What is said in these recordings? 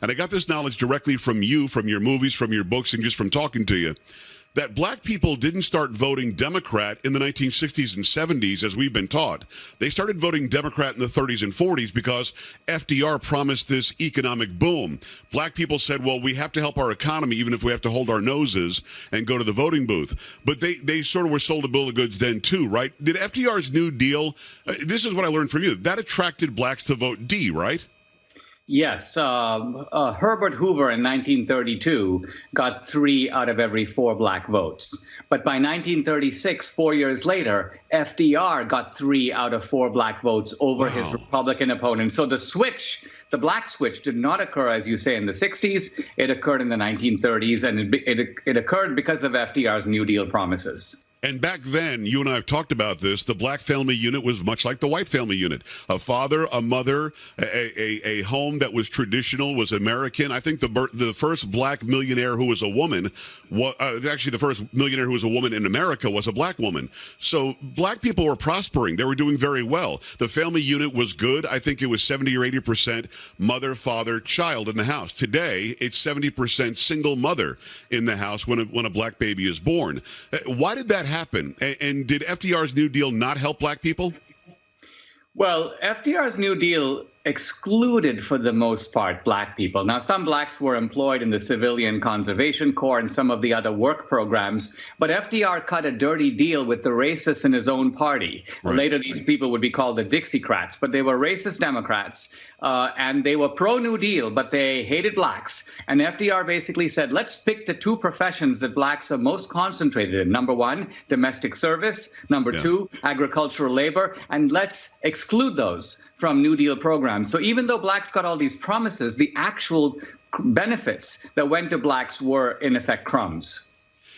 and I got this knowledge directly from you, from your movies, from your books, and just from talking to you, that black people didn't start voting Democrat in the 1960s and 70s, as we've been taught. They started voting Democrat in the 30s and 40s because FDR promised this economic boom. Black people said, well, we have to help our economy, even if we have to hold our noses and go to the voting booth. But they sort of were sold a bill of goods then, too, right? Did FDR's New Deal, this is what I learned from you, that attracted blacks to vote D, right? Yes. Herbert Hoover in 1932 got 3 out of every 4 black votes. But by 1936, 4 years later, FDR got 3 out of 4 black votes over his Republican opponent. So the switch, the black switch, did not occur, as you say, in the 60s. It occurred in the 1930s, and it occurred because of FDR's New Deal promises. And back then, you and I have talked about this, the black family unit was much like the white family unit. A father, a mother, a home that was traditional, was American. I think the first black millionaire who was a woman, actually the first millionaire who was a woman in America was a black woman. So black people were prospering. They were doing very well. The family unit was good. I think it was 70 or 80% mother, father, child in the house. Today, it's 70% single mother in the house when a black baby is born. Why did that happen? And did FDR's New Deal not help black people? Well, FDR's New Deal excluded, for the most part, black people. Now, some blacks were employed in the Civilian Conservation Corps and some of the other work programs, but FDR cut a dirty deal with the racists in his own party. Right. Later, these people would be called the Dixiecrats, but they were racist Democrats, and they were pro-New Deal, but they hated blacks. And FDR basically said, let's pick the 2 professions that blacks are most concentrated in. Number 1, domestic service. Number 2, agricultural labor. And let's exclude those from New Deal programs. So even though blacks got all these promises, the actual benefits that went to blacks were, in effect, crumbs.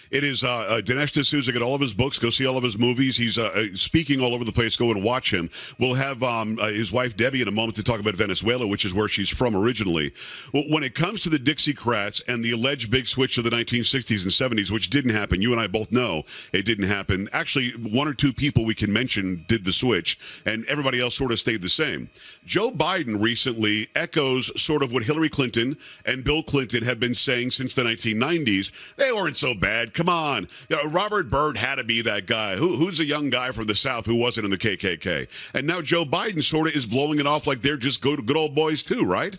It is Dinesh D'Souza. Get all of his books. Go see all of his movies. He's speaking all over the place. Go and watch him. We'll have his wife, Debbie, in a moment to talk about Venezuela, which is where she's from originally. Well, when it comes to the Dixiecrats and the alleged big switch of the 1960s and 70s, which didn't happen, you and I both know it didn't happen. Actually, 1 or 2 people we can mention did the switch, and everybody else sort of stayed the same. Joe Biden recently echoes sort of what Hillary Clinton and Bill Clinton have been saying since the 1990s. They weren't so bad. Come on. Robert Byrd had to be that guy. Who's a young guy from the South who wasn't in the KKK? And now Joe Biden sort of is blowing it off like they're just good old boys too, right?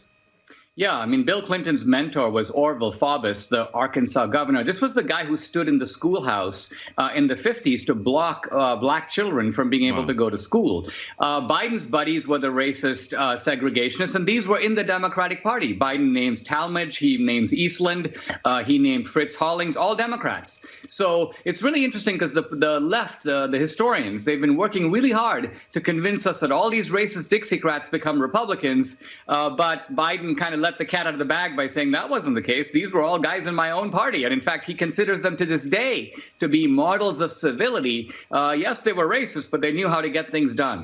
Yeah, I mean, Bill Clinton's mentor was Orville Faubus, the Arkansas governor. This was the guy who stood in the schoolhouse in the 50s to block black children from being able to go to school. Biden's buddies were the racist segregationists, and these were in the Democratic Party. Biden names Talmadge, he names Eastland, he named Fritz Hollings, all Democrats. So it's really interesting because the left, the historians, they've been working really hard to convince us that all these racist Dixiecrats become Republicans, but Biden kind of let the cat out of the bag by saying that wasn't the case. These were all guys in my own party. And in fact, he considers them to this day to be models of civility. Yes, they were racist, but they knew how to get things done.